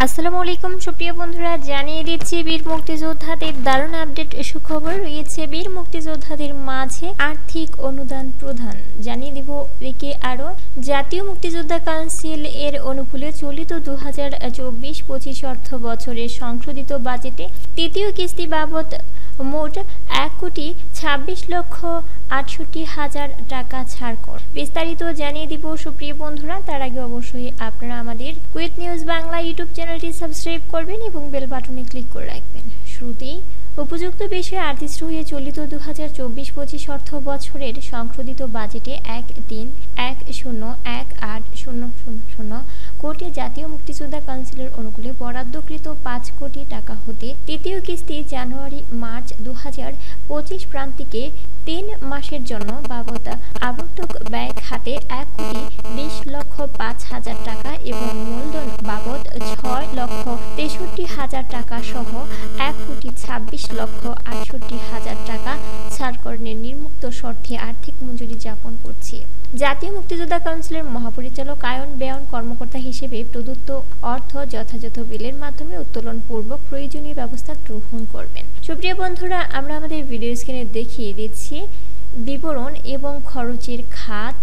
আসসালামু আলাইকুম সুপ্রিয় বন্ধুরা, জানিয়ে দিচ্ছি বীর মুক্তিযোদ্ধাদের দারুণ আপডেট সুখবর রয়েছে। বীর মুক্তিযোদ্ধাদের মাঝে আর্থিক অনুদান প্রদান জানিয়ে দিব। এদিকে আরও জাতীয় মুক্তিযোদ্ধা কাউন্সিল এর অনুকূলে চলিত 2024-25 অর্থ বছরের সংশোধিত বাজেটে তৃতীয় কিস্তি বাবদ মোট 1,26,68,000 টাকা ছাড় কর। বিস্তারিত জানিয়ে দিব সুপ্রিয় বন্ধুরা। তার আগে অবশ্যই আপনারা আমাদের কুয়েত নিউজ বাংলা ইউটিউব চ্যানেলটি সাবস্ক্রাইব করবেন এবং বেল বাটনে ক্লিক করে রাখবেন। শুরুতেই উপযুক্ত বিষয়ে আর্টিস্ট হয়ে চলিত 2024-25 অর্থ বছরের সংশোধিত বাজেটে 1,3,10,18,000 কোটি জাতীয় মুক্তিযোদ্ধা কাউন্সিলের অনুকূলে বরাদ্দকৃত 5 কোটি টাকা হতে তৃতীয় কিস্তি জানুয়ারি-মার্চ 2025 প্রান্তিকে 3 মাসের জন্য বাবদ আবর্তক ব্যয় খাতে 1,20,05,000 টাকা এবং মূলধন বাবদ 6,63,000 টাকা সহ 1,26,68,000 টাকা ছাড়করণের নির্মুক্ত শর্তে আর্থিক মঞ্জুরি জ্ঞাপন করছে। জাতীয় মুক্তিযোদ্ধা কাউন্সিলের মহাপরিচালক আয়ন ব্যয়ন কর্মকর্তা হিসেবে প্রদত্ত অর্থ যথাযথ বিলের মাধ্যমে উত্তোলন পূর্বক প্রয়োজনীয় ব্যবস্থা গ্রহণ করবেন। সুপ্রিয় বন্ধুরা, আমরা আমাদের ভিডিও স্ক্রিনে দেখিয়ে দিচ্ছি বিবরণ এবং খরচের খাত,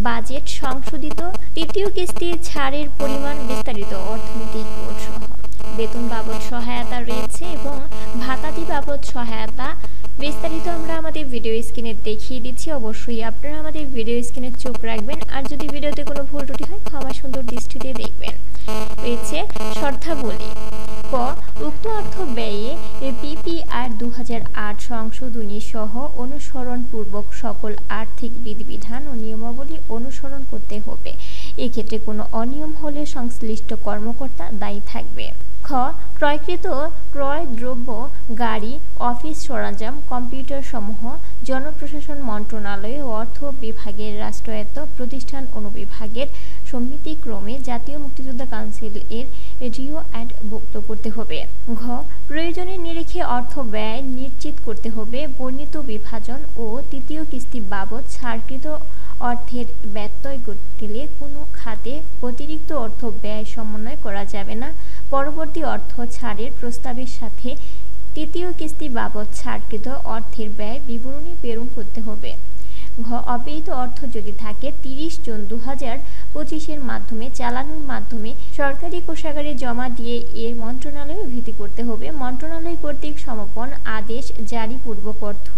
বাজেট সংশোধিত, তৃতীয় কিস্তি ছাড়ের পরিমাণ, বিস্তারিত অর্থনৈতিক বোর্ড সহ বেতন বাবদ সহায়তা রয়েছে এবং ভাতাদি বাবদ সহায়তা। বিস্তারিত আমরা আমাদের ভিডিও স্ক্রিনে দেখিয়ে দিচ্ছি। অবশ্যই আপনারা আমাদের ভিডিও স্ক্রিনে চোখ রাখবেন, আর যদি ভিডিওতে কোনো ভুল ত্রুটি হয় ক্ষমা সুন্দর দৃষ্টিতে দেখবেন। রয়েছে শর্তাবলী। ক, উক্ত অর্থ ব্যয়ে পিপিআর 2008 সংশোধনী সহ অনুসরণপূর্বক সকল আর্থিক বিধিবিধান ও নিয়মাবলী অনুসরণ করতে হবে। এক্ষেত্রে কোনো অনিয়ম হলে সংশ্লিষ্ট কর্মকর্তা দায়ী থাকবে। খ, ক্রয়কৃত ক্রয় দ্রব্য, গাড়ি, অফিস সরঞ্জাম, কম্পিউটার সমূহ জনপ্রশাসন মন্ত্রণালয় ও অর্থ বিভাগের রাষ্ট্রায়ত্ত প্রতিষ্ঠান অনুবিভাগের সমিতিক্রমে জাতীয় মুক্তিযোদ্ধা কাউন্সিল এর রিও অ্যাড ভুক্ত করতে হবে। ঘ, প্রয়োজনের নিরিখে অর্থ ব্যয় নিশ্চিত করতে হবে। বর্ণিত বিভাজন ও তৃতীয় কিস্তি বাবদ ছাড়কৃত অর্থের ব্যত্যয় ঘটলে কোনো খাতে অতিরিক্ত অর্থ ব্যয় সমন্বয় করা যাবে না। পরবর্তী অর্থ ছাড়ের প্রস্তাবের সাথে তৃতীয় কিস্তি বাবদ ছাড়কৃত অর্থের ব্যয় বিবরণী প্রেরণ করতে হবে। ঘ, অব্যয়িত অর্থ যদি থাকে 30 জুন 2025 মাধ্যমে চালানোর মাধ্যমে সরকারি কোষাগারে জমা দিয়ে এর মন্ত্রণালয়ে অভিহিত করতে হবে। মন্ত্রণালয় কর্তৃক সমাপন আদেশ জারি পূর্বক অর্থ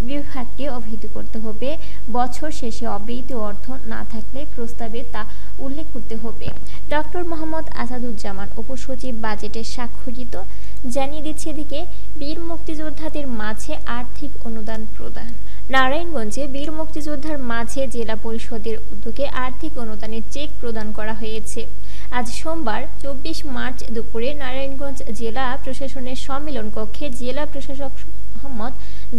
বিভাগকে অভিহিত করতে হবে। বছর শেষে অব্যয়িত অর্থ না থাকলে প্রস্তাবে তা উল্লেখ করতে হবে। ডক্টর মোহাম্মদ আসাদুজ্জামান, উপসচিব, বাজেটে স্বাক্ষরিত। জানিয়ে দিচ্ছে এদিকে বীর মুক্তিযোদ্ধাদের মাঝে আর্থিক অনুদান প্রদান। নারায়ণগঞ্জে বীর মুক্তিযোদ্ধার মাঝে জেলা পরিষদের উদ্যোগে আর্থিক অনুদানের চেক প্রদান করা হয়েছে। আজ সোমবার 24 মার্চ দুপুরে নারায়ণগঞ্জ জেলা প্রশাসনের সম্মেলন কক্ষে জেলা প্রশাসক মোহাম্মদ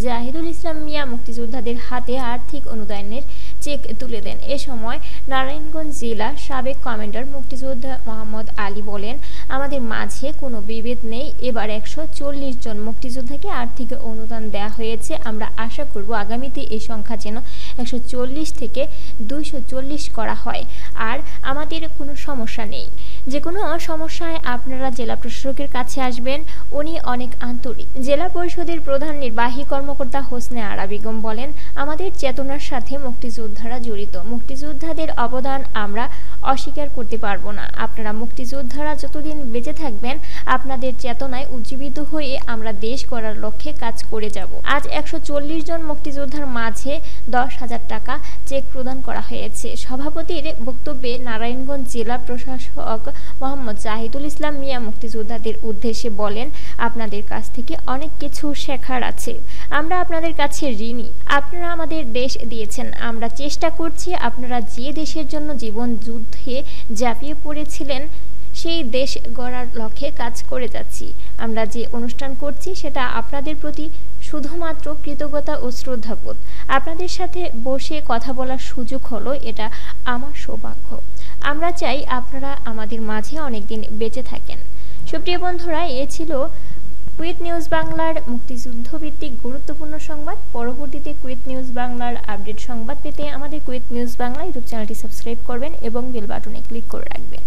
জাহিদুল ইসলাম মিয়া মুক্তিযোদ্ধাদের হাতে আর্থিক অনুদানের চেক তুলে দেন। এ সময় নারায়ণগঞ্জ জেলা সাবেক কমান্ডার মুক্তিযোদ্ধা মোহাম্মদ আলী বলেন, আমাদের মাঝে কোনো বিভেদ নেই। এবার 140 জন মুক্তিযোদ্ধাকে আর্থিক অনুদান দেওয়া হয়েছে। আমরা আশা করব আগামীতে এই সংখ্যা যেন 140 থেকে 240 করা হয়। আর আমাদের কোনো সমস্যা নেই। যে কোনো সমস্যায় আপনারা জেলা প্রশাসকের কাছে আসবেন, উনি অনেক আন্তরিক। জেলা পরিষদের প্রধান নির্বাহী কর্মকর্তা হোসনে আরা বেগম বলেন, আমাদের চেতনার সাথে মুক্তিযোদ্ধারা জড়িত। মুক্তিযোদ্ধাদের অবদান আমরা অস্বীকার করতে পারবো না। আপনারা মুক্তিযোদ্ধারা যতদিন বেঁচে থাকবেন, আপনাদের চেতনায় উজ্জীবিত হয়ে আমরা দেশ গড়ার লক্ষ্যে কাজ করে যাব। আজ 140 জন মুক্তিযোদ্ধার মাঝে 10,000 টাকা চেক প্রদান করা হয়েছে। সভাপতির বক্তব্যে নারায়ণগঞ্জ জেলা প্রশাসক মোহাম্মদ জাহিদুল ইসলাম মিয়া মুক্তিযোদ্ধাদের উদ্দেশ্যে বলেন, আপনাদের কাছ থেকে অনেক কিছু শেখার আছে। আমরা আপনাদের কাছে ঋণী। আপনারা আমাদের দেশ দিয়েছেন। আমরা চেষ্টা করছি আপনারা যে দেশের জন্য জীবন যুদ্ধে ঝাঁপিয়ে পড়েছিলেন সেই দেশ গড়ার লক্ষ্যে কাজ করে যাচ্ছি। আমরা যে অনুষ্ঠান করছি সেটা আপনাদের প্রতি শুধুমাত্র কৃতজ্ঞতা ও শ্রদ্ধাবোধ। আপনাদের সাথে বসে কথা বলার সুযোগ হলো, এটা আমার সৌভাগ্য। আমরা চাই আপনারা আমাদের মাঝে অনেকদিন বেঁচে থাকেন। সুপ্রিয় বন্ধুরা, এ ছিল কুয়েত নিউজ বাংলার মুক্তিযুদ্ধ ভিত্তিক গুরুত্বপূর্ণ সংবাদ। পরবর্তীতে কুয়েত নিউজ বাংলার আপডেট সংবাদ পেতে আমাদের কুয়েত নিউজ বাংলা ইউটিউব চ্যানেলটি সাবস্ক্রাইব করবেন এবং বেল বাটনে ক্লিক করে রাখবেন।